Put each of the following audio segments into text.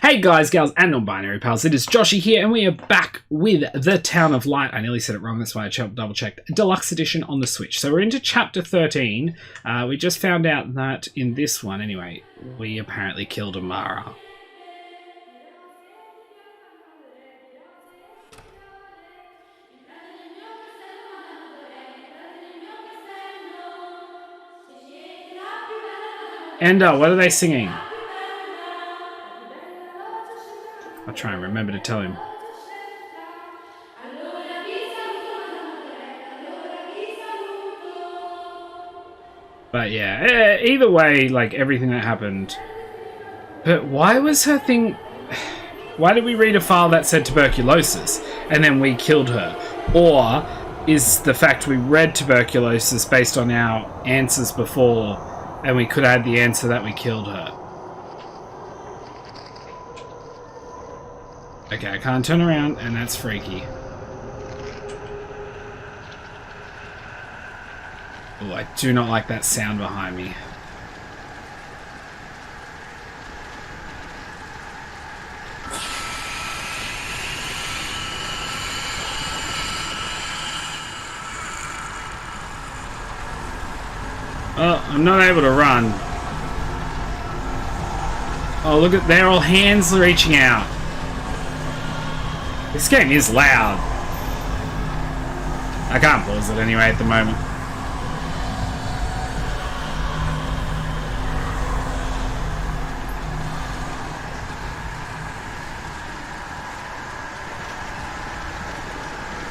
Hey guys, gals, and non-binary pals, it is Joshie here, and we are back with The Town of Light. I nearly said it wrong, that's why I double-checked. Deluxe Edition on the Switch. So we're into Chapter 13. We just found out that in this one, anyway, we apparently killed Amara. Enda, what are they singing? I'll try and remember to tell him. But yeah, either way, like everything that happened. But why was her thing... Why did we read a file that said tuberculosis and then we killed her? Or is the fact we read tuberculosis based on our answers before and we could add the answer that we killed her? Okay, I can't turn around, and that's freaky. Oh, I do not like that sound behind me. Oh, I'm not able to run. Oh, look at, they're all hands reaching out. This game is loud. I can't pause it anyway at the moment.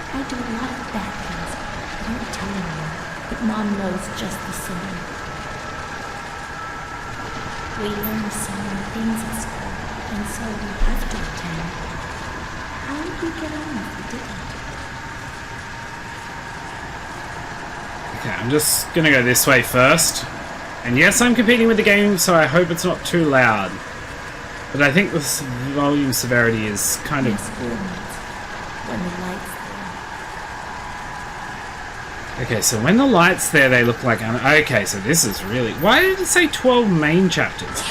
I do a lot of bad things. I don't tell anyone, but Mom knows just the same. We learn so many things at school, and so we have to attend. How would we get on if we didn't? Okay, I'm just gonna go this way first. And yes, I'm competing with the game, so I hope it's not too loud. But I think the volume severity is kind of... School nights, when the lights there. Okay, so when the light's there, they look like... Okay, so this is really... Why did it say 12 main chapters?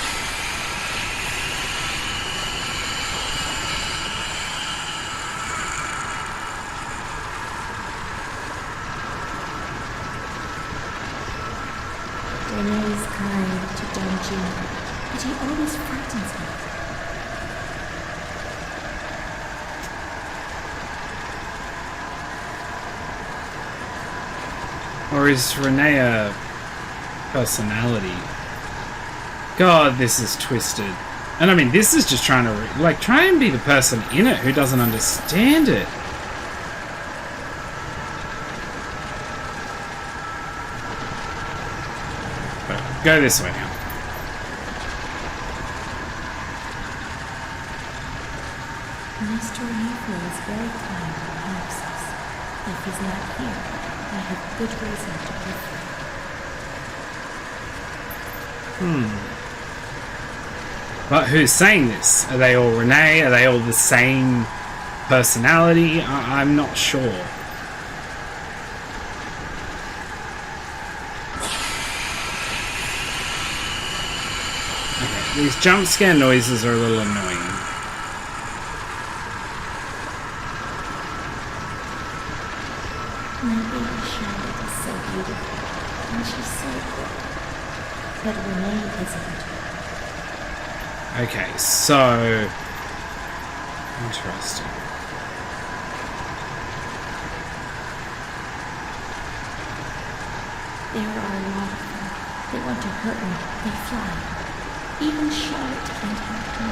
Renee's kind to Donjin, but he always frightens me. Or is Renee a personality? God, this is twisted. And I mean, this is just trying to, try and be the person in it who doesn't understand it. But go this way now. Mr. Renee is very kind and helps us. If he's not here, I have good reason to prefer. But who's saying this? Are they all Renee? Are they all the same personality? I'm not sure. Okay, these jump scare noises are a little annoying. My baby Charlotte is so beautiful, and she's so good. But Renee isn't. Okay, so... Interesting. There are a lot of them. They want to hurt me. They fly. Even Charlotte can't help me.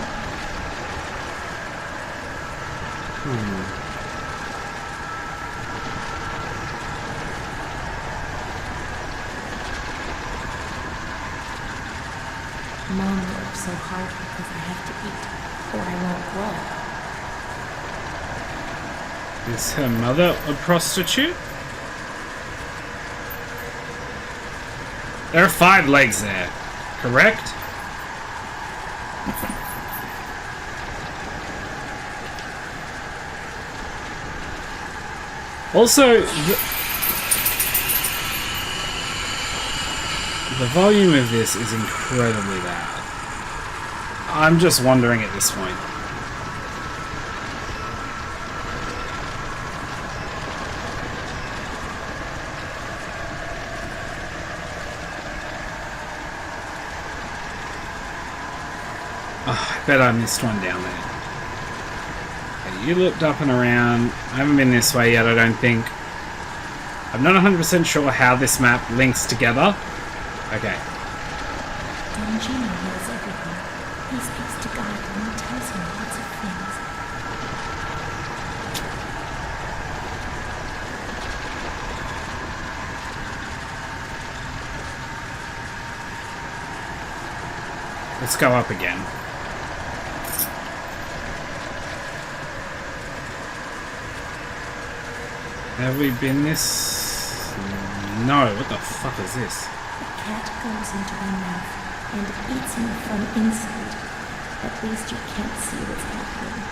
Mom works so hard because I have to eat, or I won't grow. Is her mother a prostitute? There are 5 legs there, correct? Also, the volume of this is incredibly loud. I'm just wondering at this point. Oh, I bet I missed one down there. Okay, you looked up and around. I haven't been this way yet, I don't think. I'm not 100% sure how this map links together. Okay. Don Gino knows everything. He speaks to God and he tells him lots of things. Let's go up again. Have we been this? No, what the fuck is this? The cat goes into my mouth and eats me from inside. At least you can't see what's happening.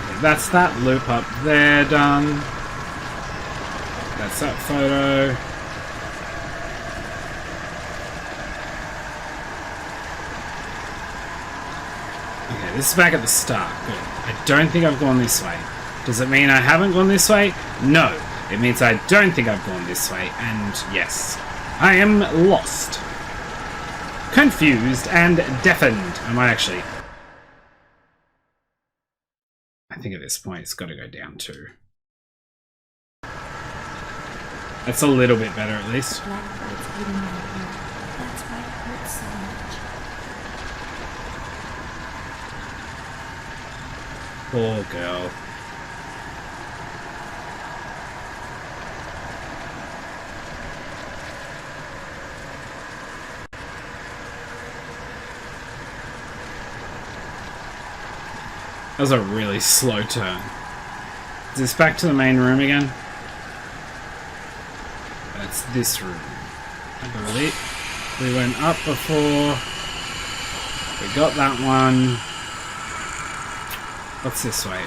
Okay, that's that loop up there done. That's that photo. Okay, this is back at the start. Good. I don't think I've gone this way. Does it mean I haven't gone this way? No. It means I don't think I've gone this way. And yes, I am lost. Confused and deafened. Am I actually? I think at this point it's got to go down too. That's a little bit better at least. Blackbird's eating my head. That's why it hurts so much. Poor girl. That was a really slow turn. Is this back to the main room again? That's this room. I believe we went up before. We got that one. What's this way?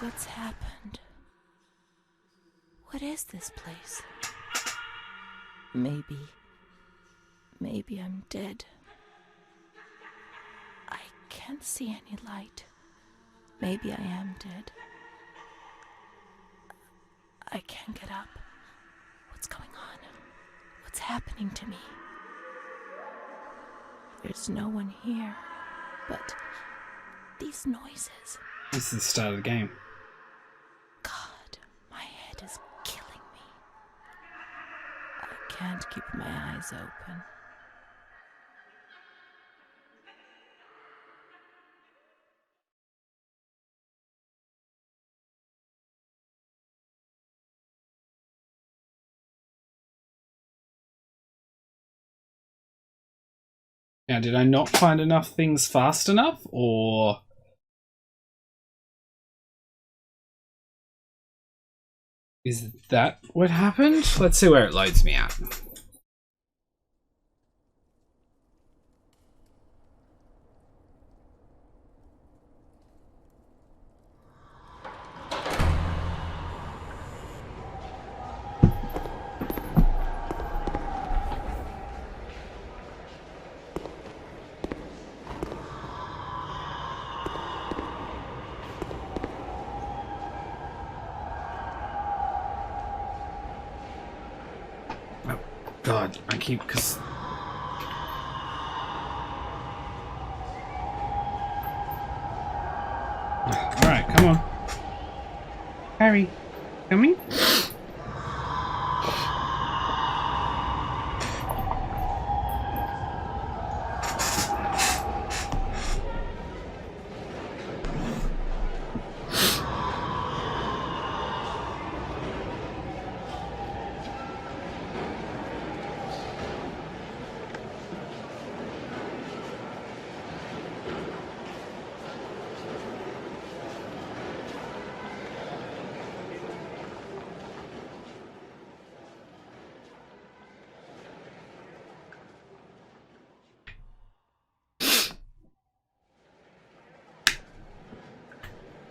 What's happened? What is this place? Maybe I'm dead. I can't see any light. Maybe I am dead. I can't get up. What's going on? What's happening to me? There's no one here, but these noises. This is the start of the game. God, my head is killing me. I can't keep my eyes open. Now, did I not find enough things fast enough, or... is that what happened? Let's see where it loads me at. God, I keep... cause... Alright, come on. Harry, coming?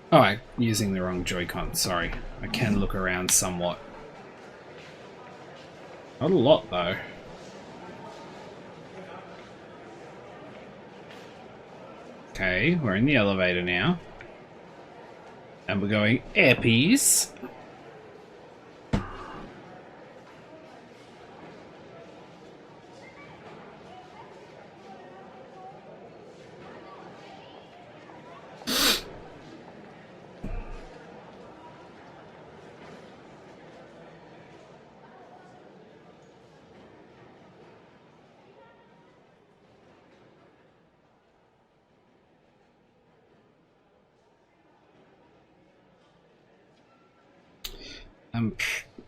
Oh, I'm using the wrong Joy-Con, sorry. I can look around somewhat. Not a lot, though. Okay, we're in the elevator now. And we're going airpiece.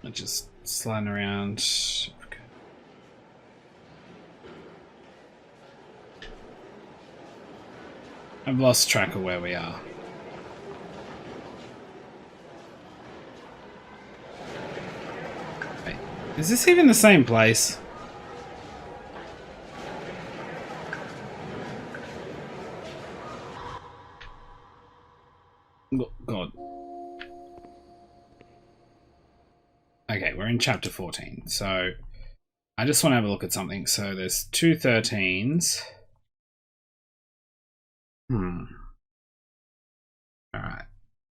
I'm just sliding around. Okay. I've lost track of where we are. Wait, is this even the same place? God. Okay, we're in chapter 14, so I just want to have a look at something. So there's 2 13s. Alright.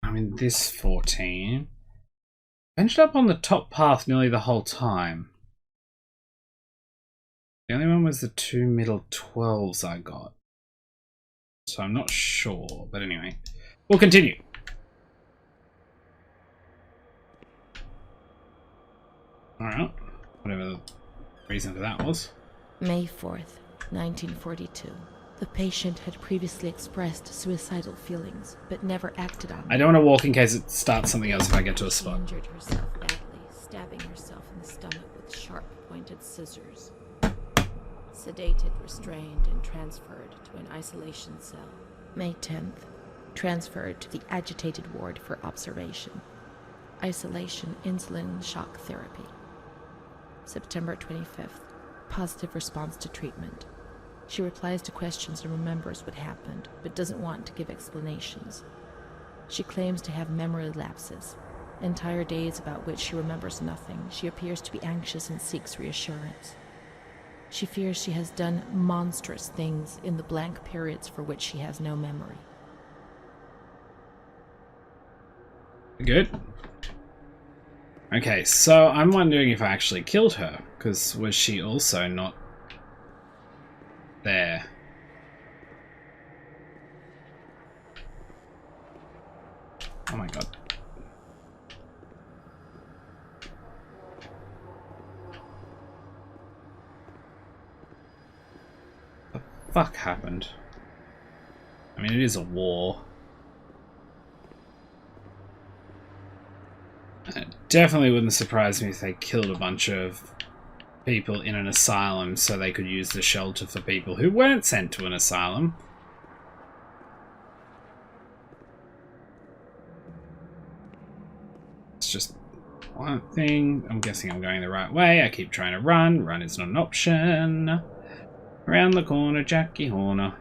I'm in this 14. I ended up on the top path nearly the whole time. The only one was the 2 middle 12s I got. So I'm not sure, but anyway. We'll continue. Alright. Whatever the reason for that was. May 4th, 1942. The patient had previously expressed suicidal feelings, but never acted on them. I don't want to walk in case it starts something else if I get to a She spot. injured herself badly, stabbing herself in the stomach with sharp-pointed scissors. Sedated, restrained, and transferred to an isolation cell. May 10th. Transferred to the agitated ward for observation. Isolation, insulin, and shock therapy. September 25th. Positive response to treatment. She replies to questions and remembers what happened, but doesn't want to give explanations. She claims to have memory lapses. Entire days about which she remembers nothing. She appears to be anxious and seeks reassurance. She fears she has done monstrous things in the blank periods for which she has no memory. Good. Okay, so I'm wondering if I actually killed her, because was she also not there? Oh my god. What the fuck happened? I mean, it is a war. It definitely wouldn't surprise me if they killed a bunch of people in an asylum so they could use the shelter for people who weren't sent to an asylum. It's just one thing. I'm guessing I'm going the right way. I keep trying to run. Run is not an option. Around the corner, Jackie Horner.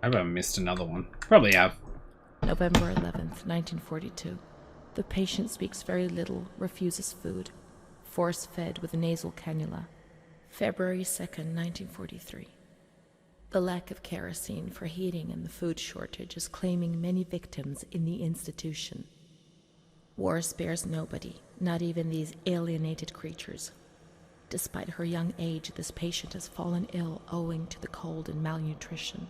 Have I missed another one? Probably have. November 11th, 1942. The patient speaks very little, refuses food. Force-fed with a nasal cannula. February 2nd, 1943. The lack of kerosene for heating and the food shortage is claiming many victims in the institution. War spares nobody, not even these alienated creatures. Despite her young age, this patient has fallen ill owing to the cold and malnutrition.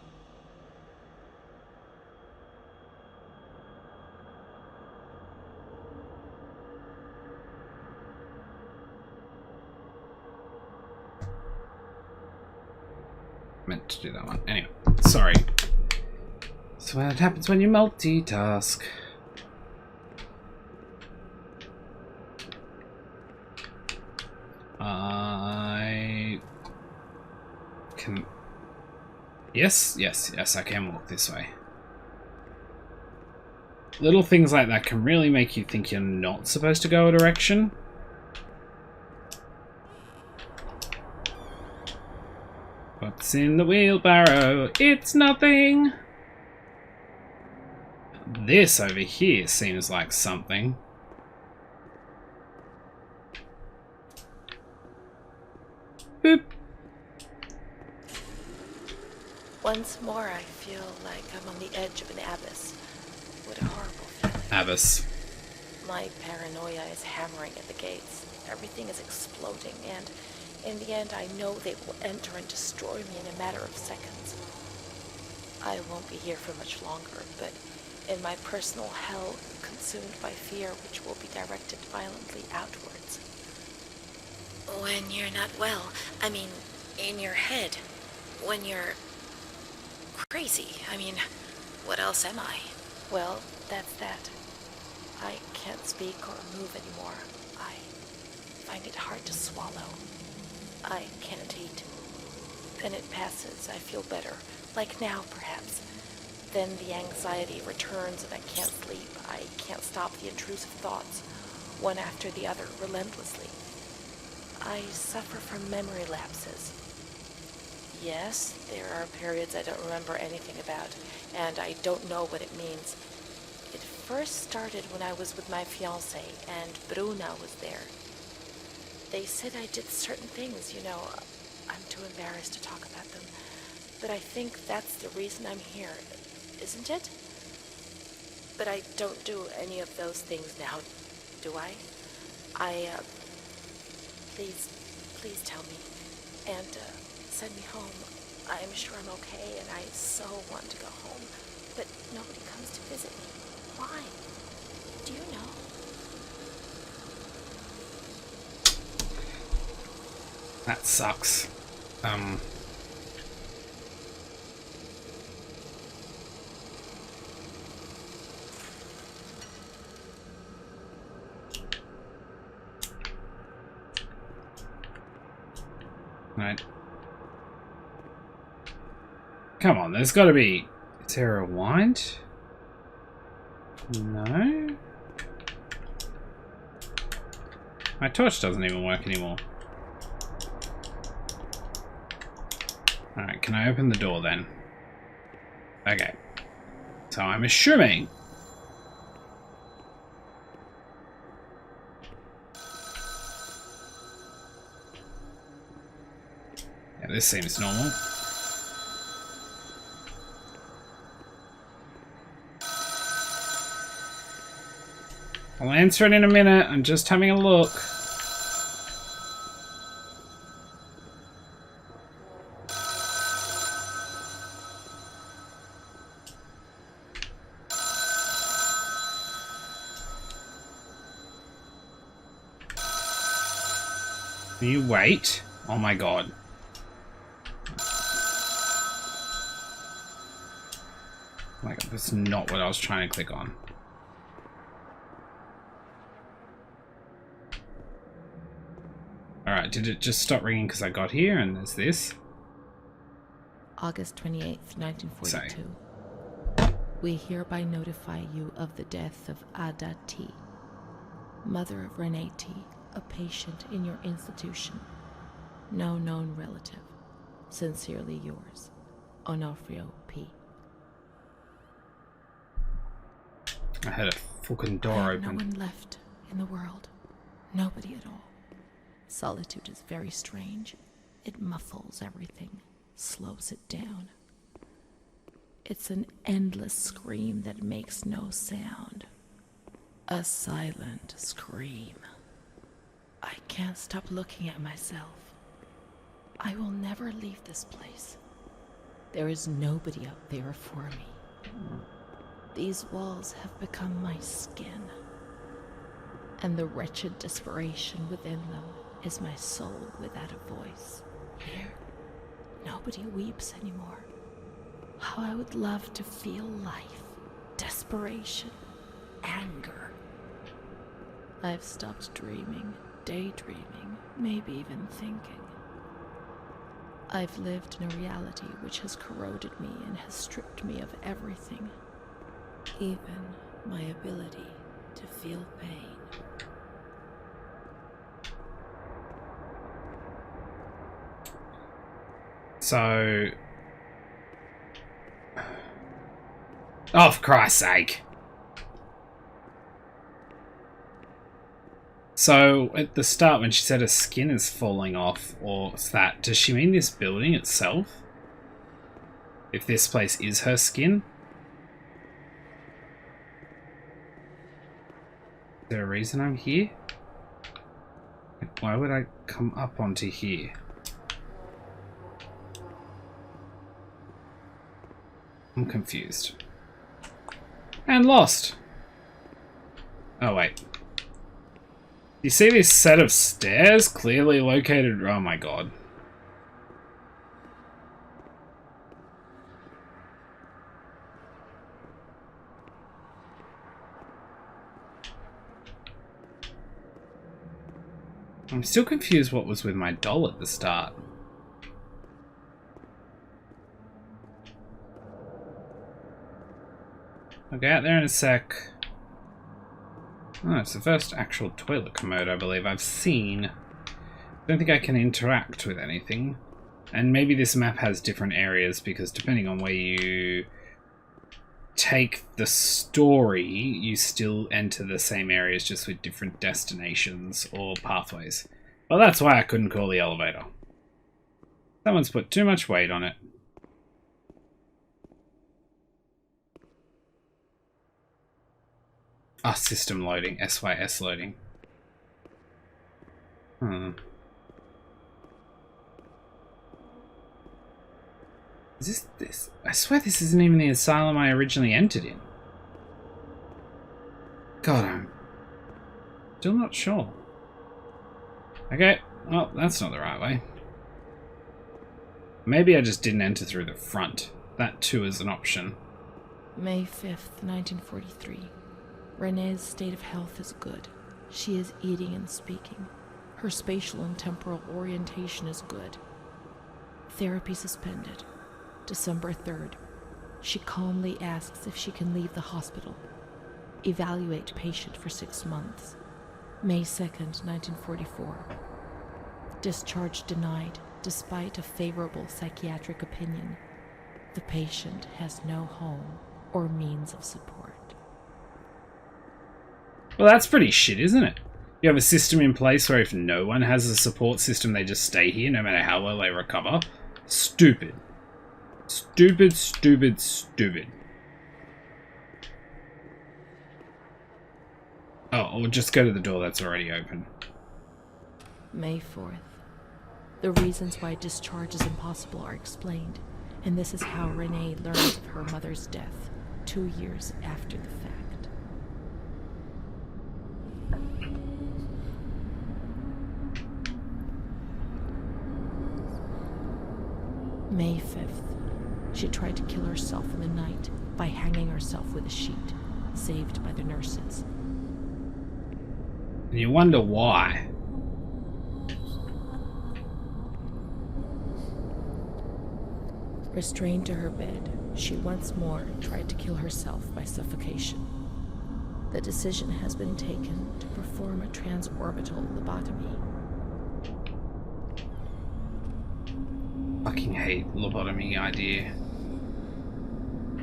Meant to do that one. Anyway, sorry. So what happens when you multitask? I can... Yes, I can walk this way. Little things like that can really make you think you're not supposed to go a direction. What's in the wheelbarrow? It's nothing. This over here seems like something. Boop. Once more, I feel like I'm on the edge of an abyss. What a horrible feeling. Abyss. My paranoia is hammering at the gates. Everything is exploding, and in the end, I know they will enter and destroy me in a matter of seconds. I won't be here for much longer, but in my personal hell, consumed by fear which will be directed violently outwards. When you're not well, I mean, in your head. When you're crazy, I mean, what else am I? Well, that's that. I can't speak or move anymore. I find it hard to swallow. I can't eat. Then it passes, I feel better, like now perhaps. Then the anxiety returns and I can't sleep. I can't stop the intrusive thoughts, one after the other, relentlessly. I suffer from memory lapses. Yes, there are periods I don't remember anything about, and I don't know what it means. It first started when I was with my fiancé, and Bruna was there. They said I did certain things, you know. I'm too embarrassed to talk about them. But I think that's the reason I'm here, isn't it? But I don't do any of those things now, do I? Please tell me. And, send me home. I'm sure I'm okay, and I so want to go home. But nobody comes to visit me. Why? Do you know? That sucks. Right. Come on, there's got to be... Is there a wind? No? My torch doesn't even work anymore. Alright, can I open the door then? Okay. So I'm assuming... Yeah, this seems normal. I'll answer it in a minute. I'm just having a look. Can you wait? Oh my god. Like, that's not what I was trying to click on. Alright, did it just stop ringing because I got here and there's this? August 28th, 1942. We hereby notify you of the death of Ada T., mother of Renee T., a patient in your institution. No known relative. Sincerely yours, Onofrio P. I had a fucking door I have open. no one left in the world. Nobody at all. Solitude is very strange. It muffles everything, slows it down. It's an endless scream that makes no sound. A silent scream. I can't stop looking at myself. I will never leave this place. There is nobody out there for me. These walls have become my skin, and the wretched desperation within them is my soul without a voice. Here, nobody weeps anymore. How I would love to feel life, desperation, anger. I've stopped dreaming, daydreaming, maybe even thinking. I've lived in a reality which has corroded me and has stripped me of everything, even my ability to feel pain. So... Oh, for Christ's sake. So, at the start when she said her skin is falling off, or what's that, does she mean this building itself? If this place is her skin? Is there a reason I'm here? Why would I come up onto here? I'm confused. And lost. Oh, wait. You see this set of stairs clearly located? Oh my god. I'm still confused what was with my doll at the start. I'll get out there in a sec. Oh, it's the first actual toilet commode I believe I've seen. I don't think I can interact with anything. And maybe this map has different areas because depending on where you take the story, you still enter the same areas just with different destinations or pathways. Well, that's why I couldn't call the elevator. Someone's put too much weight on it. Ah, system loading. SYS loading. Is this? I swear this isn't even the asylum I originally entered in. God, I'm still not sure. Okay, well, that's not the right way. Maybe I just didn't enter through the front. That too is an option. May 5th, 1943. Renee's state of health is good. She is eating and speaking. Her spatial and temporal orientation is good. Therapy suspended. December 3rd. She calmly asks if she can leave the hospital. Evaluate patient for 6 months. May 2nd, 1944. Discharge denied, despite a favorable psychiatric opinion. The patient has no home or means of support. Well, that's pretty shit, isn't it? You have a system in place where if no one has a support system, they just stay here no matter how well they recover. Stupid. Stupid, stupid, stupid. Oh, or just go to the door that's already open. May 4th. The reasons why discharge is impossible are explained, and this is how Renee learns of her mother's death 2 years after the fact. May 5th. She tried to kill herself in the night by hanging herself with a sheet, saved by the nurses. And you wonder why. Restrained to her bed, she once more tried to kill herself by suffocation. The decision has been taken to perform a transorbital lobotomy. Fucking hate lobotomy idea.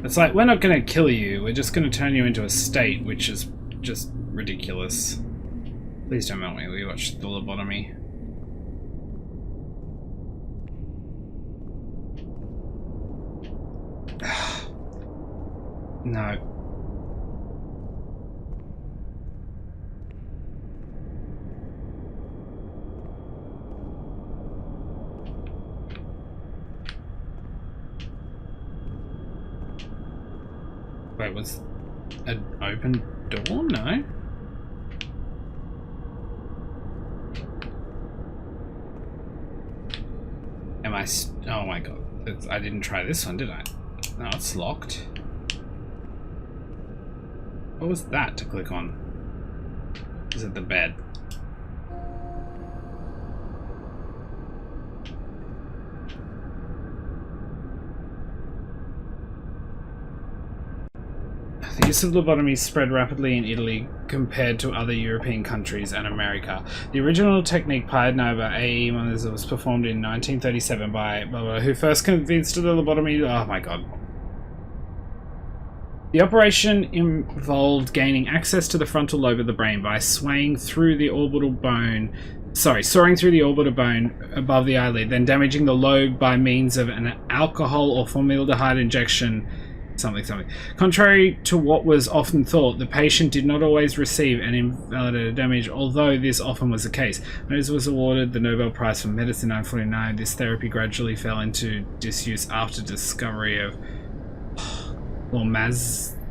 It's like, we're not going to kill you, we're just going to turn you into a state, which is just ridiculous. Please don't make me watch the lobotomy. No. Wait, was an open door? No. Am I? Oh my god! I didn't try this one, did I? No, it's locked. What was that to click on? Is it the bed? I The use of lobotomy spread rapidly in Italy compared to other European countries and America. The original technique pioneered by A.E. Moniz was performed in 1937 by who first convinced of the lobotomy. Oh my god. The operation involved gaining access to the frontal lobe of the brain by soaring through the orbital bone above the eyelid, then damaging the lobe by means of an alcohol or formaldehyde injection. Contrary to what was often thought, the patient did not always receive an invalidated damage, although this often was the case. When it was awarded the Nobel Prize for Medicine in 1949, this therapy gradually fell into disuse after discovery of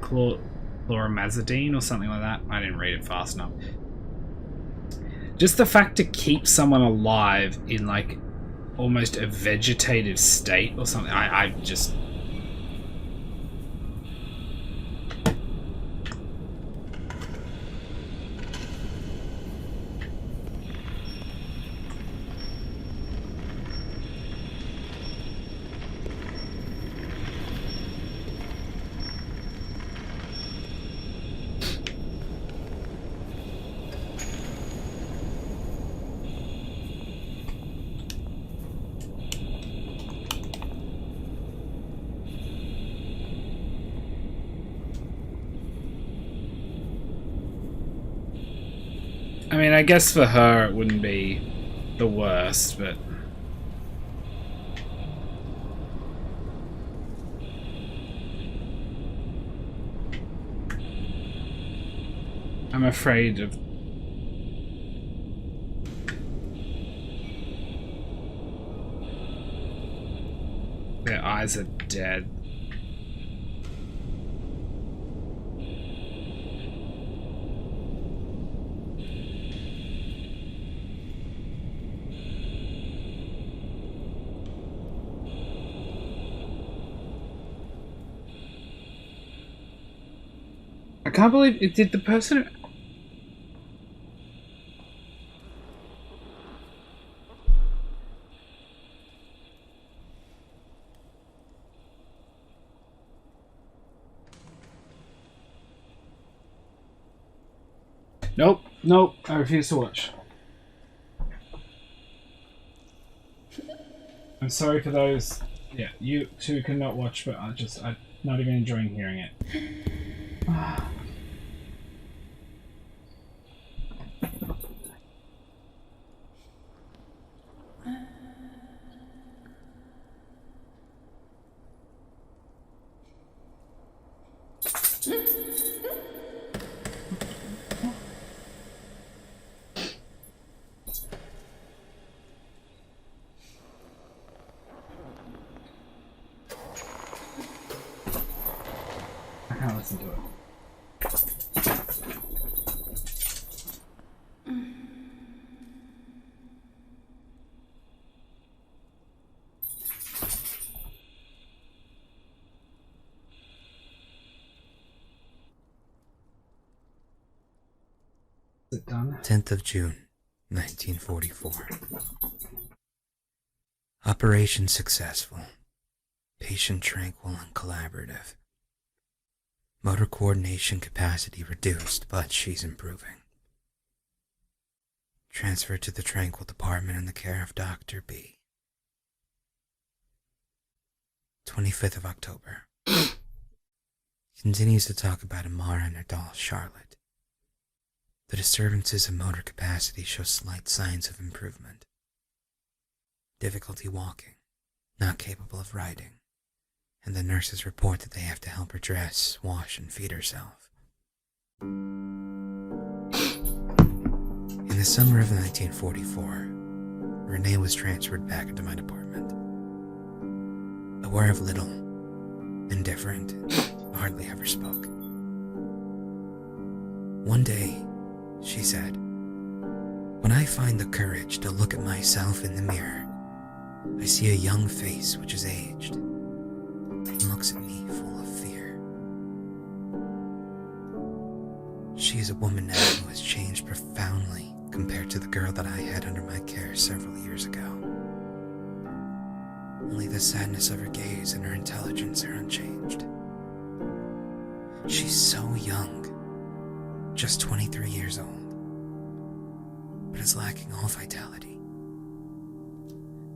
chloramazidine or something like that. I didn't read it fast enough. Just the fact to keep someone alive in like almost a vegetative state or something, I just... I mean, I guess for her it wouldn't be the worst, but... I'm afraid of... Their eyes are dead. I can't believe it. Did the person... Nope, nope, I refuse to watch. I'm sorry for those. Yeah, you two cannot watch, but I'm not even enjoying hearing it. I can't listen to it. Is it done? 10th of June, 1944. Operation successful. Patient tranquil and collaborative. Motor coordination capacity reduced, but she's improving. Transferred to the Tranquil department in the care of Dr. B. 25th of October. Continues to talk about Amara and her doll, Charlotte. The disturbances of motor capacity show slight signs of improvement. Difficulty walking, not capable of riding, and the nurses report that they have to help her dress, wash, and feed herself. In the summer of 1944, Renee was transferred back into my department. Aware of little, indifferent, hardly ever spoke. One day, she said, "When I find the courage to look at myself in the mirror, I see a young face which is aged and looks at me full of fear. She is a woman now who has changed profoundly compared to the girl that I had under my care several years ago. Only the sadness of her gaze and her intelligence are unchanged. She's so young, just 23 years old, but is lacking all vitality.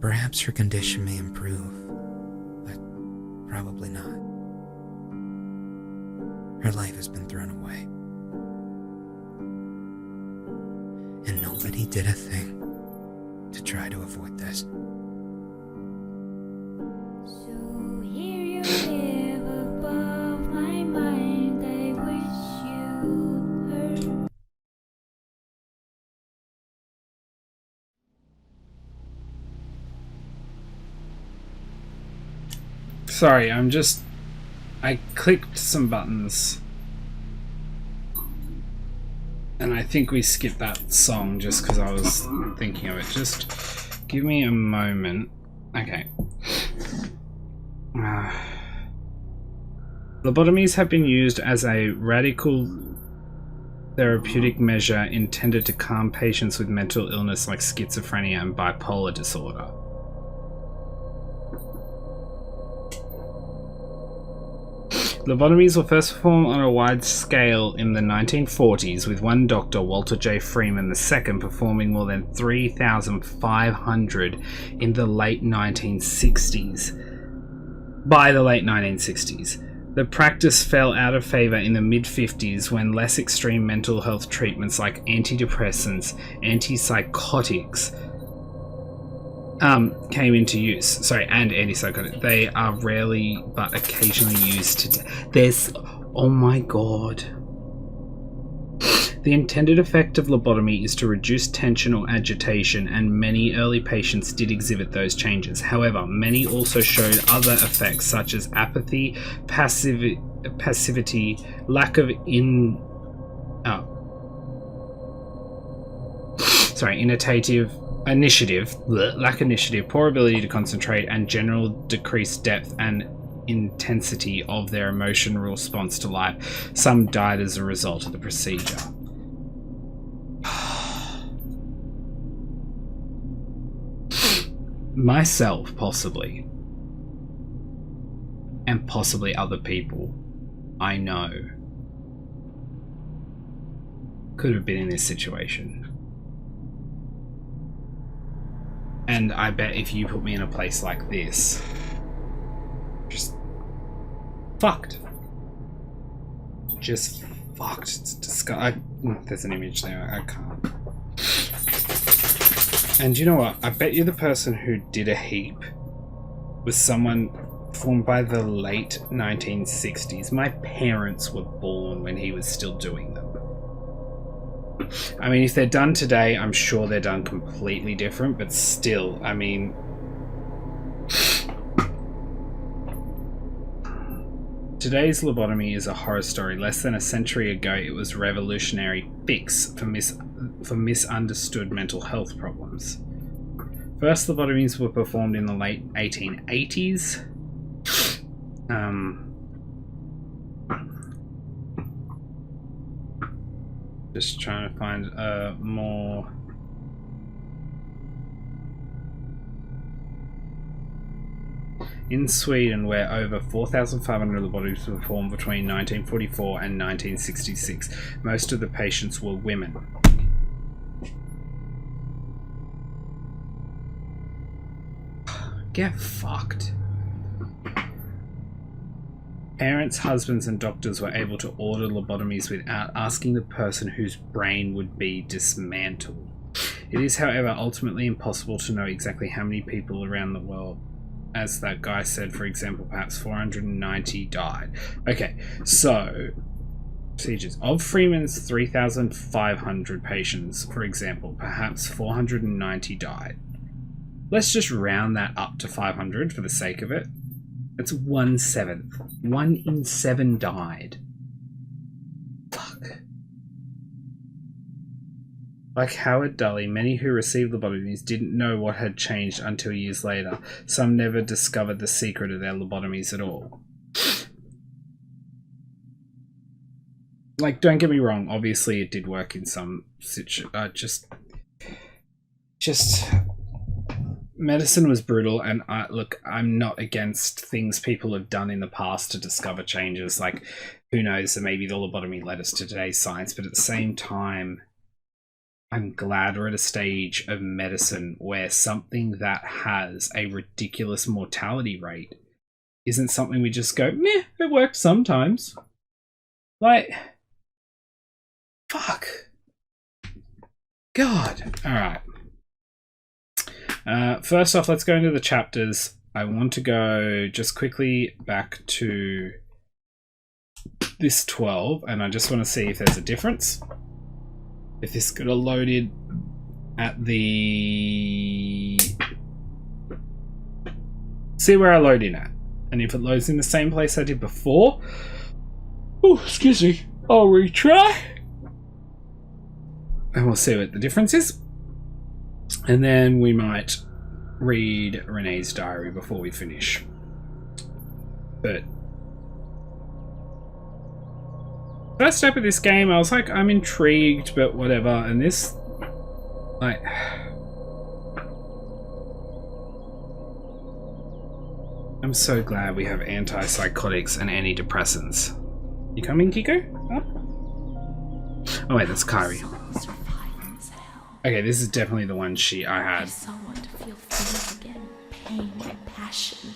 Perhaps her condition may improve, but probably not. Her life has been thrown away, and nobody did a thing to try to avoid this. So here you live above my mind. I wish you heard. Sorry, I clicked some buttons. And I think we skipped that song just because I was thinking of it. Just give me a moment. Okay. Lobotomies have been used as a radical therapeutic measure intended to calm patients with mental illness like schizophrenia and bipolar disorder. Lobotomies were first performed on a wide scale in the 1940s, with one doctor, Walter J. Freeman II, performing more than 3,500 in the late 1960s. By the late 1960s. The practice fell out of favour in the mid-50s when less extreme mental health treatments like antidepressants, antipsychotics, came into use. And antipsychotic. They are rarely but occasionally used today. Oh my god. The intended effect of lobotomy is to reduce tension or agitation, and many early patients did exhibit those changes. However, many also showed other effects such as apathy, passivity, lack of initiative, poor ability to concentrate, and general decreased depth and intensity of their emotional response to life. Some died as a result of the procedure. Myself, possibly. And possibly other people I know could have been in this situation. And I bet if you put me in a place like this, just fucked. Just fucked. It's disgusting. There's an image there. I can't. And you know what? I bet you the person who did a heap was someone formed by the late 1960s. My parents were born when he was still doing them. I mean, if they're done today, I'm sure they're done completely different, but still, I mean... Today's lobotomy is a horror story. Less than a century ago, it was a revolutionary fix for misunderstood mental health problems. First lobotomies were performed in the late 1880s. Just trying to find more... In Sweden, where over 4,500 lobotomies were performed between 1944 and 1966, most of the patients were women. Get fucked. Parents, husbands, and doctors were able to order lobotomies without asking the person whose brain would be dismantled. It is, however, ultimately impossible to know exactly how many people around the world. As that guy said, for example, perhaps 490 died. Okay, so procedures. Of Freeman's 3,500 patients, for example, perhaps 490 died. Let's just round that up to 500 for the sake of it. It's 1/7. 1 in 7 died. Fuck. Like Howard Dully, many who received lobotomies didn't know what had changed until years later. Some never discovered the secret of their lobotomies at all. Like, don't get me wrong, obviously it did work in some situations. Just medicine was brutal, and look, I'm not against things people have done in the past to discover changes. Like, who knows, that maybe the lobotomy led us to today's science, but at the same time, I'm glad we're at a stage of medicine where something that has a ridiculous mortality rate isn't something we just go, meh, it works sometimes. Like, fuck. God. Alright. First off, let's go into the chapters. I want to go just quickly back to this 12, and I just want to see if there's a difference. If this could have loaded at the... See where I load in at. And if it loads in the same place I did before... Oh, excuse me. I'll retry. And we'll see what the difference is. And then we might read Renee's diary before we finish. But... first step of this game, I was like, I'm intrigued, but whatever. And this... like... I'm so glad we have antipsychotics and antidepressants. You coming, Kiko? Huh? Oh wait, that's Kyrie. Okay, this is definitely the one I had. I so want to feel feelings again, pain and passion.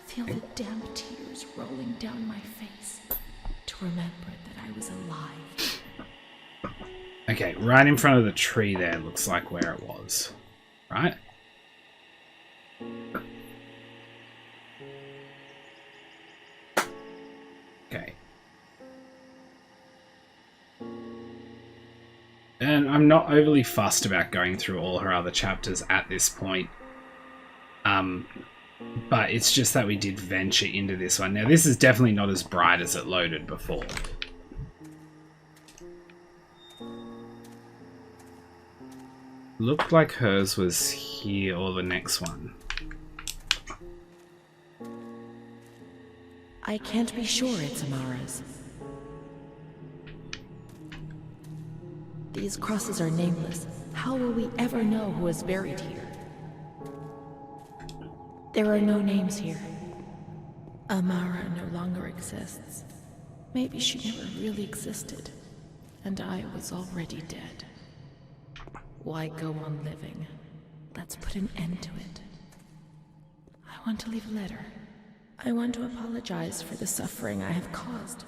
Feel the damp tears rolling down my face to remember that I was alive. Okay, right in front of the tree there looks like where it was. Right? Okay. And I'm not overly fussed about going through all her other chapters at this point. But it's just that we did venture into this one. Now, this is definitely not as bright as it loaded before. Looked like hers was here or the next one. I can't be sure it's Amara's. These crosses are nameless. How will we ever know who is buried here? There are no names here. Amara no longer exists. Maybe she never really existed, and I was already dead. Why go on living? Let's put an end to it. I want to leave a letter. I want to apologize for the suffering I have caused.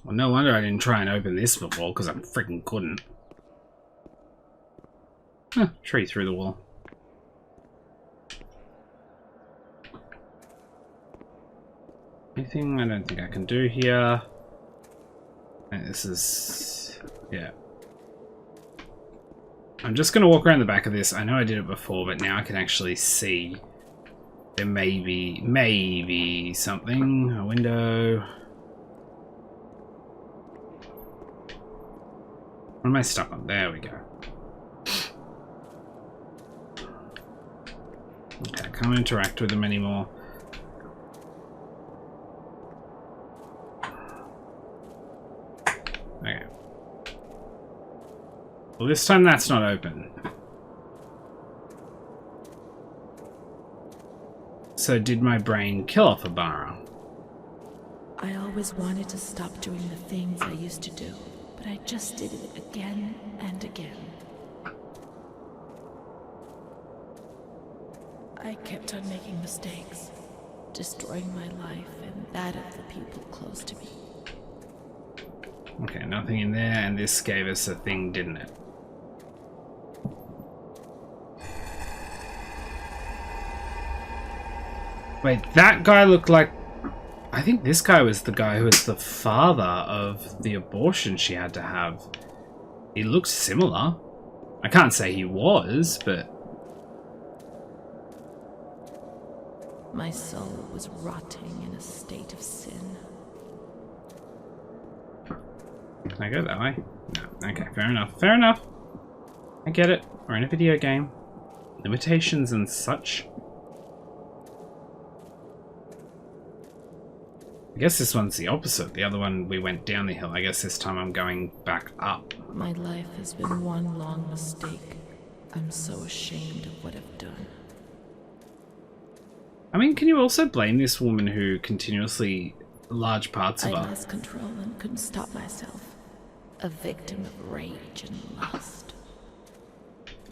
Well, no wonder I didn't try and open this before, because I freaking couldn't. Huh, tree through the wall. Anything I don't think I can do here. And this is... yeah. I'm just going to walk around the back of this. I know I did it before, but now I can actually see. There may be something. A window. What am I stuck on? There we go. Okay, I can't interact with them anymore. Okay. Well, this time that's not open. So did my brain kill off Amara? I always wanted to stop doing the things I used to do, but I just did it again and again. I kept on making mistakes, destroying my life and that of the people close to me. Okay, nothing in there, and this gave us a thing, didn't it? Wait, that guy looked like... I think this guy was the guy who was the father of the abortion she had to have. He looked similar. I can't say he was, but... My soul was rotting in a state of sin. Can I go that way? No. Okay, fair enough. Fair enough. I get it. We're in a video game. Limitations and such. I guess this one's the opposite. The other one, we went down the hill. I guess this time I'm going back up. My life has been one long mistake. I'm so ashamed of what I've done. I mean, can you also blame this woman who continuously large parts of I her? lost control and couldn't stop myself. A victim of rage and lust.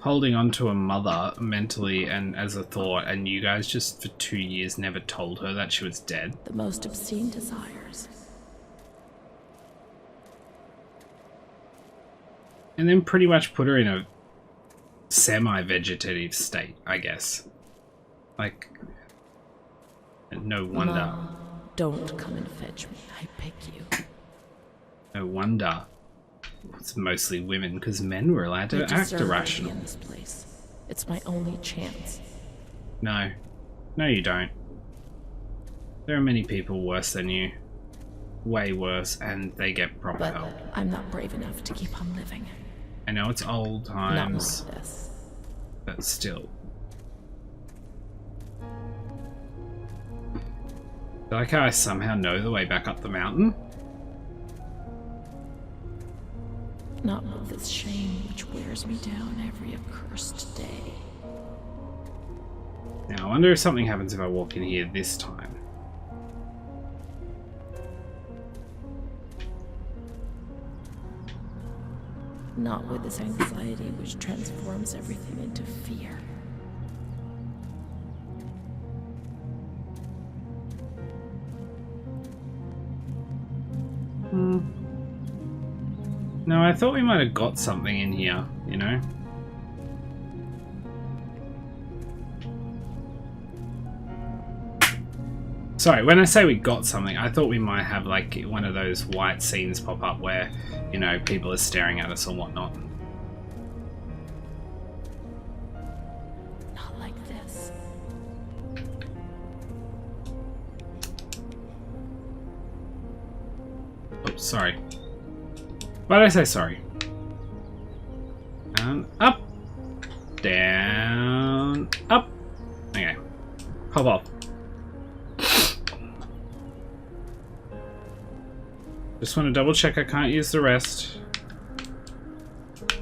Holding on to a mother mentally and as a thought, and you guys just for 2 years never told her that she was dead. The most obscene desires. And then pretty much put her in a semi-vegetative state, I guess. Like, no wonder. Mom, don't come and fetch me. I pick you. No wonder. It's mostly women, because men were allowed to act irrational. In this place. It's my only chance. No. No, you don't. There are many people worse than you. Way worse, and they get proper But help. I'm not brave enough to keep on living. I know it's old Not times, like this. but still. I like how I somehow know the way back up the mountain. Not with this shame which wears me down every accursed day. Now, I wonder if something happens if I walk in here this time. Not with this anxiety which transforms everything into fear. No, I thought we might have got something in here, you know? Sorry, when I say we got something, I thought we might have like one of those white scenes pop up where, you know, people are staring at us or whatnot. Not like this. Oh, sorry. Why did I say sorry? Down, up, down, up. Okay, hop off. Just want to double check I can't use the rest.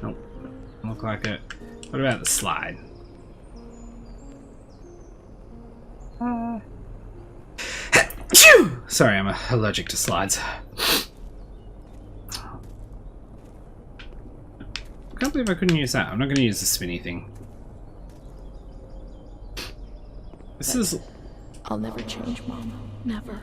Nope, doesn't look like it. What about the slide? Sorry, I'm allergic to slides. I can't believe I couldn't use that. I'm not going to use the spinny thing. This is... I'll never change, Mom. Never.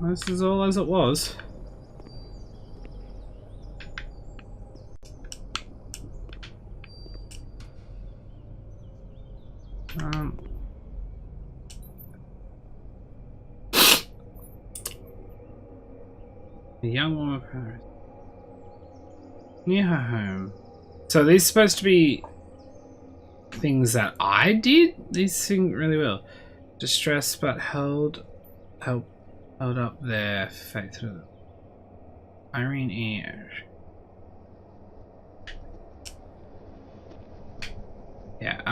This is all as it was. A young woman Paris. Near her home. So these supposed to be things that I did? These sing really well. Distressed but held up their faith through the Irene E. Yeah,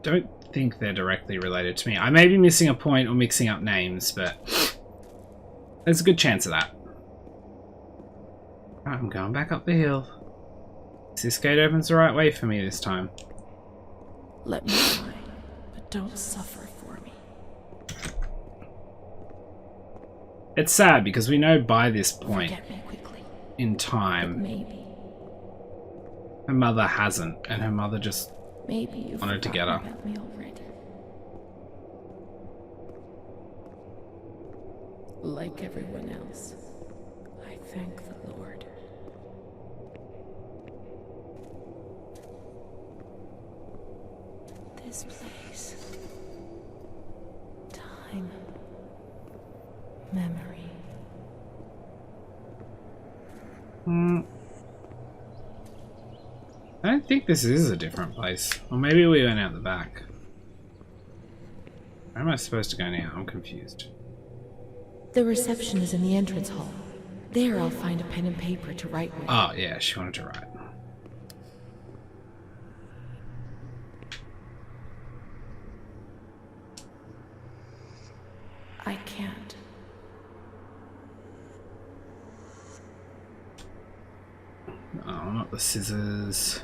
don't think they're directly related to me. I may be missing a point or mixing up names, but there's a good chance of that. Right, I'm going back up the hill. This gate opens the right way for me this time. Let me die, but don't suffer for me. It's sad because we know by this point Forget me quickly. in But time, maybe her mother hasn't, and her mother just you've wanted to get her. forgotten about me already. Like everyone else, I thank the Lord. This place. Time. Memory. I don't think this is a different place. Or maybe we went out the back. Where am I supposed to go now? I'm confused. The reception is in the entrance hall. There I'll find a pen and paper to write with. Oh, yeah, she wanted to write. I can't. scissors.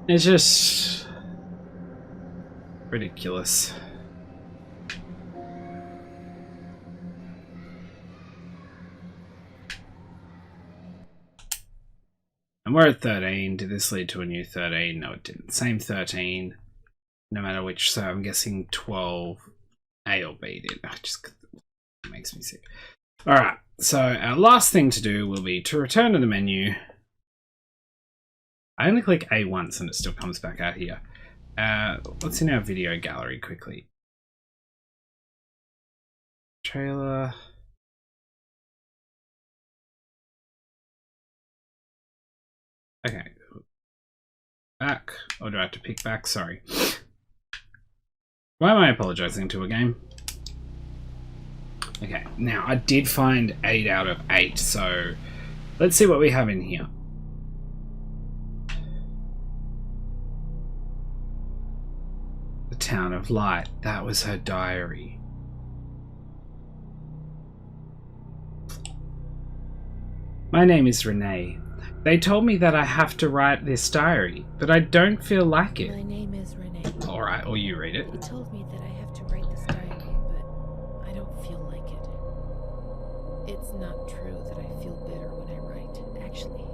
It's just ridiculous. And we're at 13. Did this lead to a new 13? No, it didn't. Same 13, no matter which. So I'm guessing 12 A or B did. Just it makes me sick. All right. So our last thing to do will be to return to the menu. I only click A once and it still comes back out here. What's in our video gallery quickly? Trailer. Okay. Back. Or do I have to pick back? Sorry. Why am I apologizing to a game? Okay, now I did find 8 out of 8, so let's see what we have in here. The Town of Light. That was her diary. My name is Renee. They told me that I have to write this diary, but I don't feel like it. My name is Renee. Alright, or you read it. They told me that I have to write this diary, but I don't feel like it. It's not true that I feel better when I write. Actually,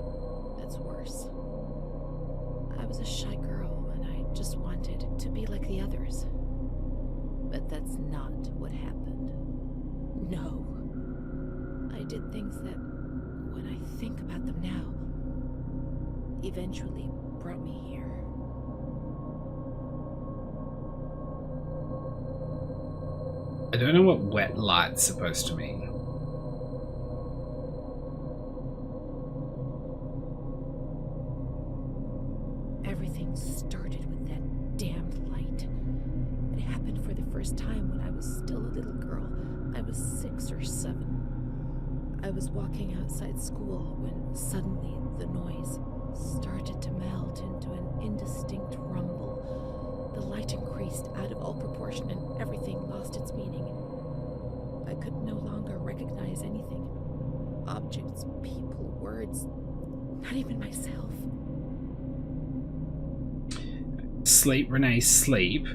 that's worse. I was a shy girl and I just wanted to be like the others. But that's not what happened. No. I did things that, when I think about them now, eventually brought me here. I don't know what wet light's supposed to mean. Everything started with that damned light. It happened for the first time when I was still a little girl. I was 6 or 7. I was walking outside school when suddenly the noise started to melt into an indistinct rumble. The light increased out of all proportion and everything lost its meaning. I could no longer recognize anything. Objects, people, words, not even myself. Sleep, Renee, sleep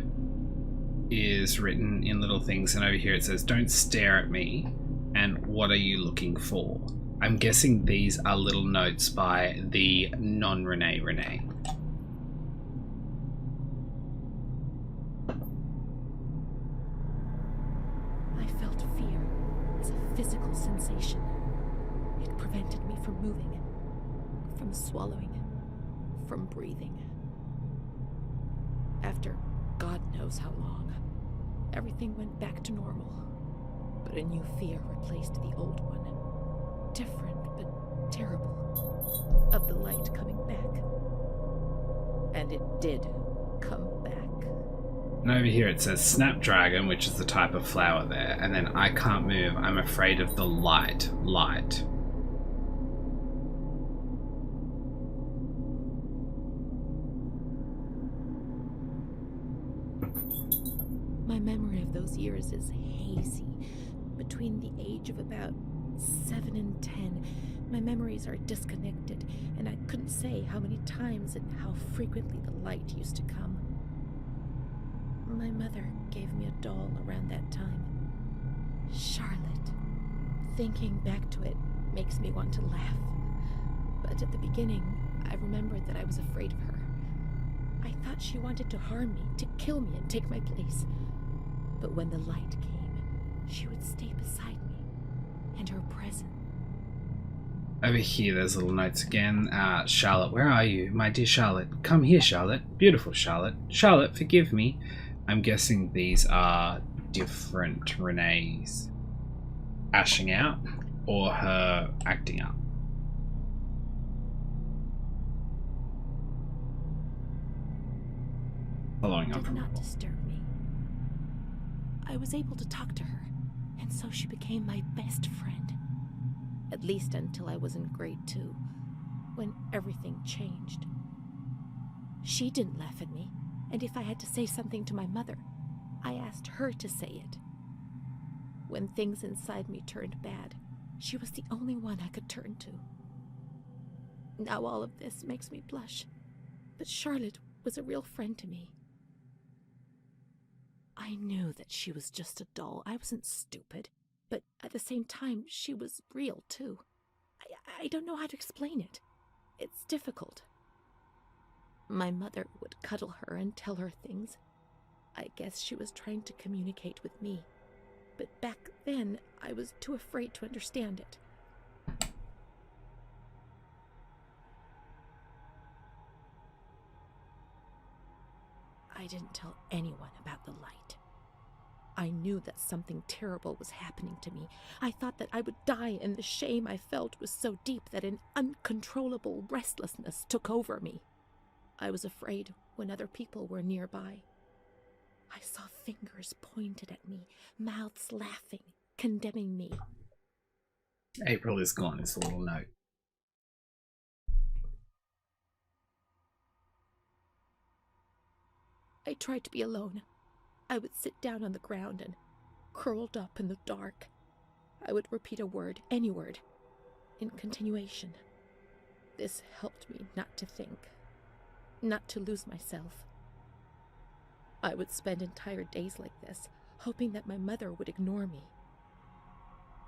is written in little things, and over here it says, don't stare at me, and what are you looking for? I'm guessing these are little notes by the non-Renee Renee. I felt fear as a physical sensation. It prevented me from moving, from swallowing, from breathing. After God knows how long, everything went back to normal. But a new fear replaced the old one. Different, but terrible. Of the light coming back. And it did come back. And over here it says Snapdragon, which is the type of flower there, and then I can't move, I'm afraid of the light. Light. My memory of those years is hazy. Between the age of about 7 and 10, my memories are disconnected, and I couldn't say how many times and how frequently the light used to come. My mother gave me a doll around that time. Charlotte. Thinking back to it makes me want to laugh. But at the beginning, I remembered that I was afraid of her. I thought she wanted to harm me, to kill me and take my place. But when the light came, she would stay beside me, and her presence. Over here there's little notes again. Charlotte, where are you? My dear Charlotte. Come here, Charlotte. Beautiful Charlotte. Charlotte, forgive me. I'm guessing these are different Renees ashing out or her acting up. Following up did from not disturb me. I was able to talk to her, and so she became my best friend. At least until I was in grade 2, when everything changed. She didn't laugh at me, and if I had to say something to my mother, I asked her to say it. When things inside me turned bad, she was the only one I could turn to. Now all of this makes me blush, but Charlotte was a real friend to me. I knew that she was just a doll. I wasn't stupid, but at the same time, she was real too. I don't know how to explain it. It's difficult. My mother would cuddle her and tell her things. I guess she was trying to communicate with me. But back then, I was too afraid to understand it. I didn't tell anyone about the light. I knew that something terrible was happening to me. I thought that I would die, and the shame I felt was so deep that an uncontrollable restlessness took over me. I was afraid when other people were nearby. I saw fingers pointed at me, mouths laughing, condemning me. April is gone is the little note. I tried to be alone. I would sit down on the ground and, curled up in the dark, I would repeat a word, any word, in continuation. This helped me not to think, not to lose myself. I would spend entire days like this, hoping that my mother would ignore me.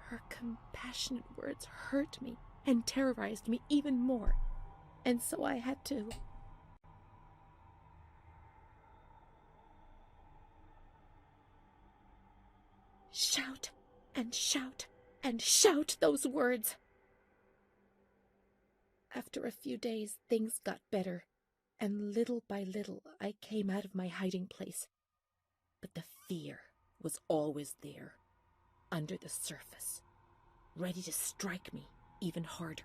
Her compassionate words hurt me and terrorized me even more, and so I had to. Shout and shout and shout those words. After a few days, things got better, and little by little I came out of my hiding place. But the fear was always there, under the surface, ready to strike me even harder.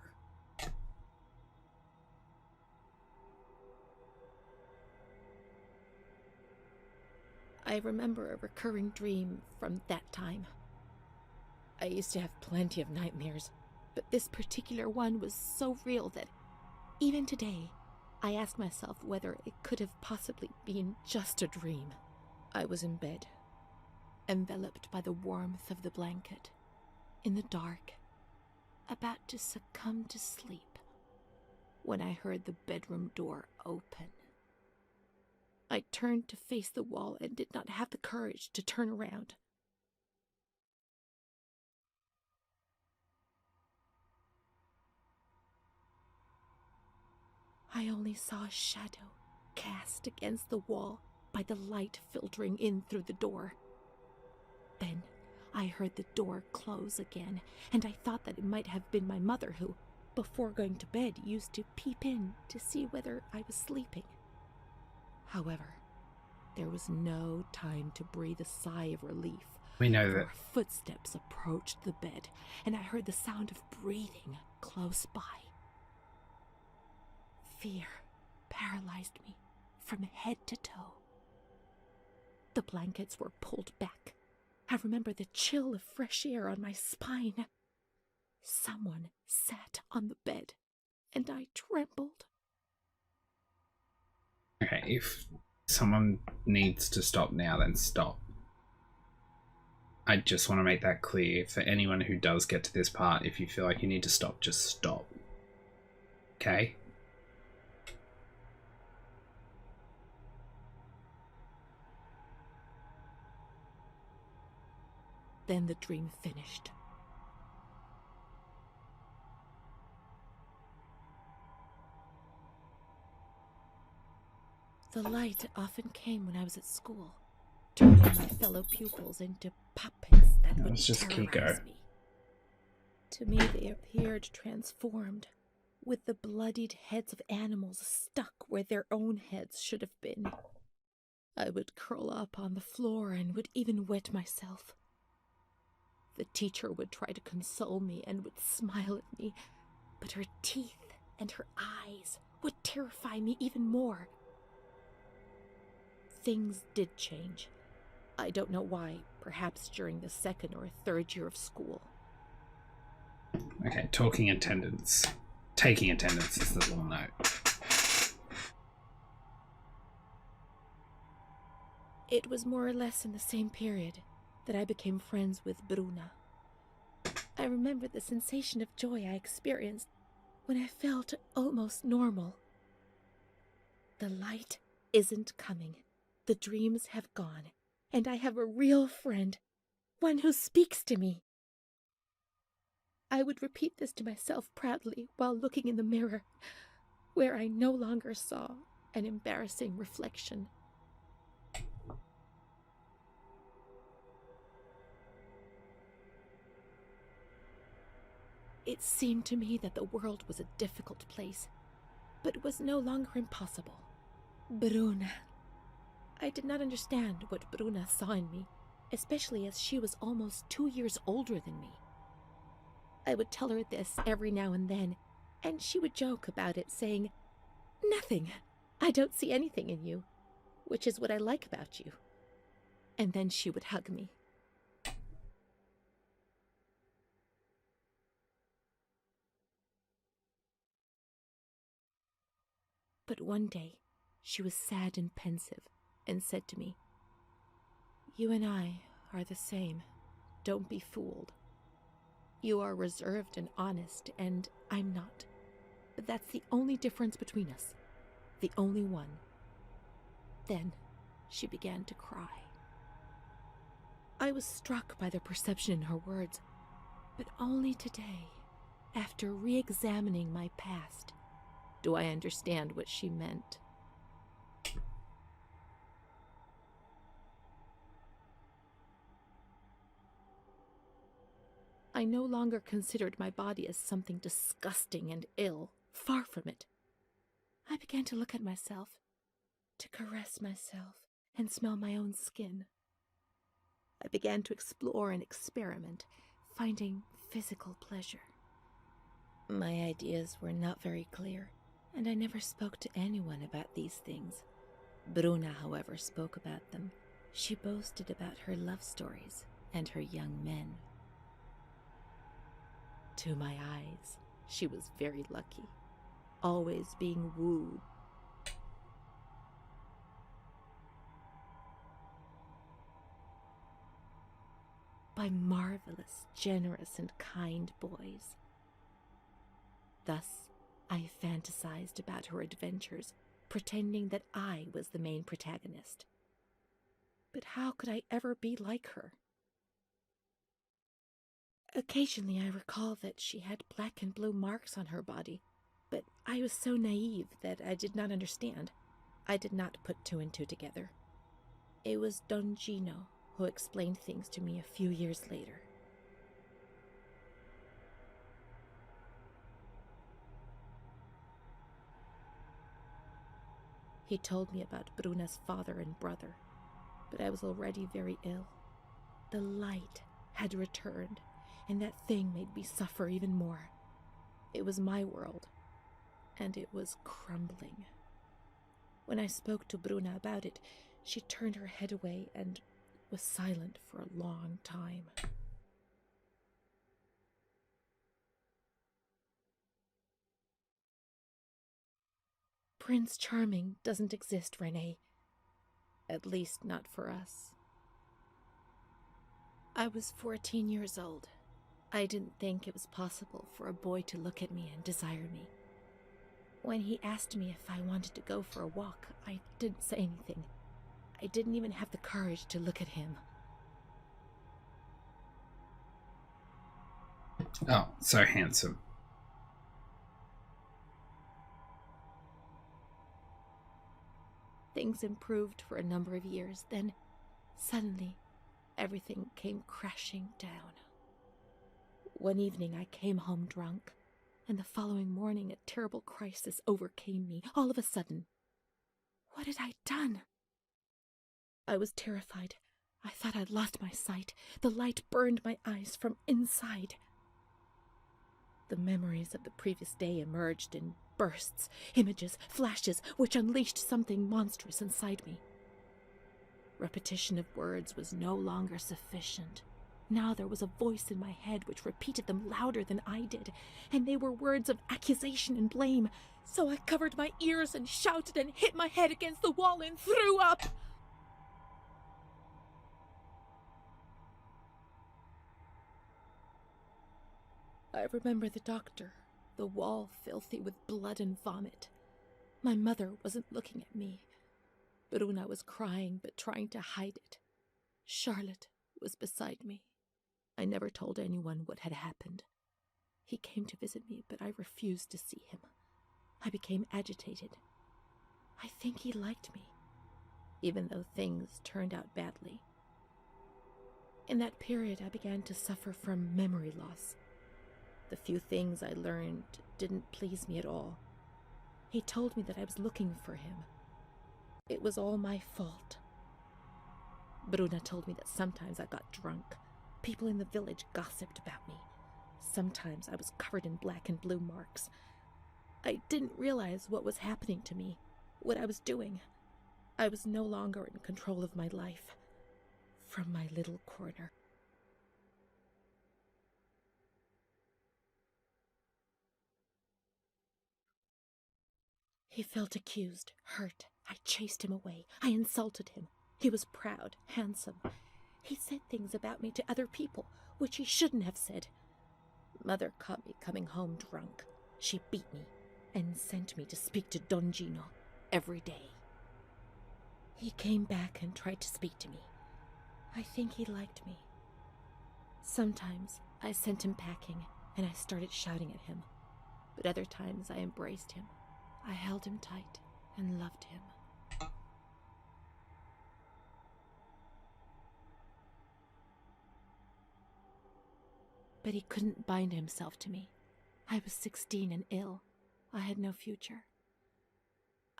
I remember a recurring dream from that time. I used to have plenty of nightmares, but this particular one was so real that even today, I ask myself whether it could have possibly been just a dream. I was in bed, enveloped by the warmth of the blanket, in the dark, about to succumb to sleep, when I heard the bedroom door open. I turned to face the wall and did not have the courage to turn around. I only saw a shadow cast against the wall by the light filtering in through the door. Then I heard the door close again, and I thought that it might have been my mother who, before going to bed, used to peep in to see whether I was sleeping. However, there was no time to breathe a sigh of relief. We know for that. Footsteps approached the bed, and I heard the sound of breathing close by. Fear paralyzed me from head to toe. The blankets were pulled back. I remember the chill of fresh air on my spine. Someone sat on the bed, and I trembled. Okay, if someone needs to stop now, then stop. I just want to make that clear for anyone who does get to this part. If you feel like you need to stop, just stop. Okay? Then the dream finished. The light often came when I was at school, turning my fellow pupils into puppets that would Let's just keep terrorize going. me. To me, they appeared transformed, with the bloodied heads of animals stuck where their own heads should have been. I would curl up on the floor and would even wet myself. The teacher would try to console me and would smile at me, but her teeth and her eyes would terrify me even more. things did change. I don't know why, perhaps during the 2nd or 3rd year of school. Okay, taking attendance is the little note. It was more or less in the same period that I became friends with Bruna. I remember the sensation of joy I experienced when I felt almost normal. The light isn't coming. The dreams have gone, and I have a real friend, one who speaks to me. I would repeat this to myself proudly while looking in the mirror, where I no longer saw an embarrassing reflection. It seemed to me that the world was a difficult place, but it was no longer impossible. Bruna. I did not understand what Bruna saw in me, especially as she was almost 2 years older than me. I would tell her this every now and then, and she would joke about it, saying, "Nothing. I don't see anything in you, which is what I like about you." And then she would hug me. But one day, she was sad and pensive, and said to me, "You and I are the same. Don't be fooled. You are reserved and honest, and I'm not. But that's the only difference between us. The only one." Then she began to cry. I was struck by the perception in her words, but only today, after re-examining my past, do I understand what she meant. I no longer considered my body as something disgusting and ill. Far from it. I began to look at myself, to caress myself, and smell my own skin. I began to explore and experiment, finding physical pleasure. My ideas were not very clear, and I never spoke to anyone about these things. Bruna, however, spoke about them. She boasted about her love stories and her young men. To my eyes, she was very lucky, always being wooed. By marvelous, generous, and kind boys. Thus, I fantasized about her adventures, pretending that I was the main protagonist. But how could I ever be like her? Occasionally I recall that she had black and blue marks on her body, but I was so naive that I did not understand. I did not put 2 and 2 together. It was Don Gino who explained things to me a few years later. He told me about Bruna's father and brother, but I was already very ill. The light had returned, and that thing made me suffer even more. It was my world, and it was crumbling. When I spoke to Bruna about it, she turned her head away and was silent for a long time. Prince Charming doesn't exist, Renee. At least not for us. I was 14 years old. I didn't think it was possible for a boy to look at me and desire me. When he asked me if I wanted to go for a walk, I didn't say anything. I didn't even have the courage to look at him. Oh, so handsome. Things improved for a number of years, then suddenly everything came crashing down. One evening I came home drunk, and the following morning a terrible crisis overcame me all of a sudden. What had I done? I was terrified. I thought I'd lost my sight. The light burned my eyes from inside. The memories of the previous day emerged in bursts, images, flashes, which unleashed something monstrous inside me. Repetition of words was no longer sufficient. Now there was a voice in my head which repeated them louder than I did, and they were words of accusation and blame. So I covered my ears and shouted and hit my head against the wall and threw up. I remember the doctor, the wall filthy with blood and vomit. My mother wasn't looking at me. Bruna was crying but trying to hide it. Charlotte was beside me. I never told anyone what had happened. He came to visit me, but I refused to see him. I became agitated. I think he liked me, even though things turned out badly. In that period, I began to suffer from memory loss. The few things I learned didn't please me at all. He told me that I was looking for him. It was all my fault. Bruna told me that sometimes I got drunk. People in the village gossiped about me. Sometimes I was covered in black and blue marks. I didn't realize what was happening to me, what I was doing. I was no longer in control of my life. From my little corner. He felt accused, hurt. I chased him away. I insulted him. He was proud, handsome. He said things about me to other people, which he shouldn't have said. Mother caught me coming home drunk. She beat me and sent me to speak to Don Gino every day. He came back and tried to speak to me. I think he liked me. Sometimes I sent him packing and I started shouting at him. But other times I embraced him. I held him tight and loved him. But he couldn't bind himself to me. I was 16 and ill. I had no future.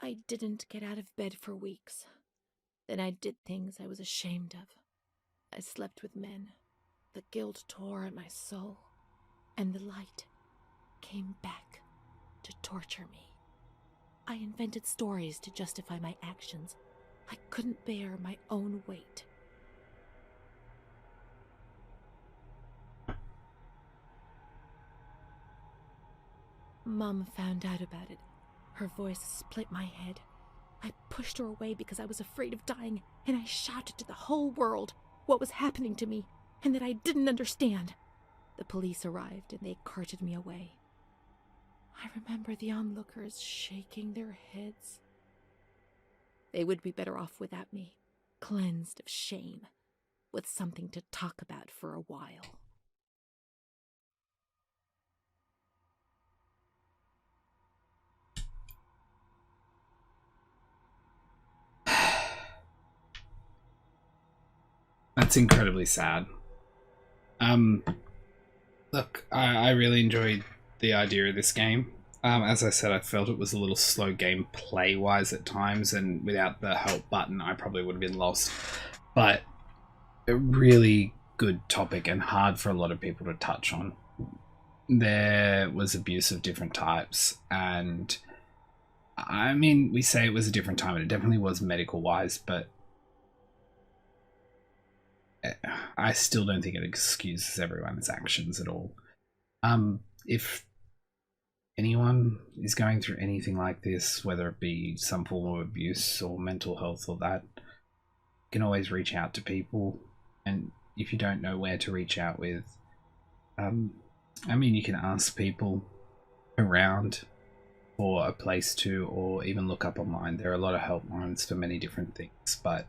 I didn't get out of bed for weeks. Then I did things I was ashamed of. I slept with men. The guilt tore at my soul, and the light came back to torture me. I invented stories to justify my actions. I couldn't bear my own weight. Mom found out about it. Her voice split my head. I pushed her away because I was afraid of dying, and I shouted to the whole world what was happening to me, and that I didn't understand. The police arrived, and they carted me away. I remember the onlookers shaking their heads. They would be better off without me, cleansed of shame, with something to talk about for a while. That's incredibly sad. Look, I really enjoyed the idea of this game. As I said, I felt it was a little slow gameplay-wise at times, and without the help button, I probably would have been lost. But a really good topic and hard for a lot of people to touch on. There was abuse of different types, and I mean, we say it was a different time, and it definitely was medical-wise, but I still don't think it excuses everyone's actions at all. If anyone is going through anything like this, whether it be some form of abuse or mental health or that, you can always reach out to people. And if you don't know where to reach out with, I mean, you can ask people around for a place to, or even look up online. There are a lot of helplines for many different things, but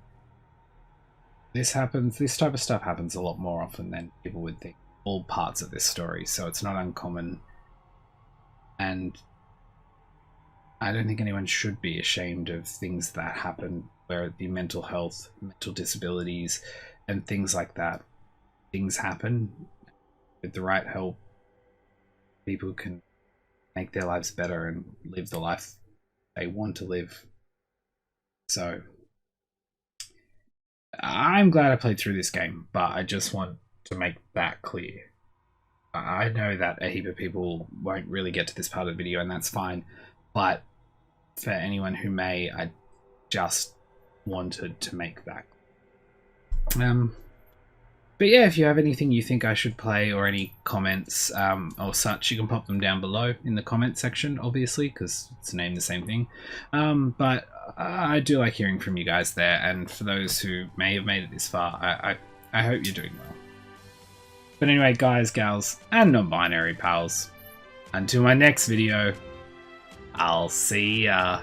this type of stuff happens a lot more often than people would think. All parts of this story, so it's not uncommon, and I don't think anyone should be ashamed of things that happen, where it be mental health, mental disabilities, and things like that. Things happen. With the right help, people can make their lives better and live the life they want to live. So I'm glad I played through this game, but I just want to make that clear. I know that a heap of people won't really get to this part of the video, and that's fine, but for anyone who may, I just wanted to make that. But yeah, if you have anything you think I should play or any comments or such, you can pop them down below in the comment section, obviously, because it's named the same thing. But I do like hearing from you guys there, and for those who may have made it this far, I hope you're doing well. But anyway, guys, gals, and non-binary pals, until my next video, I'll see ya.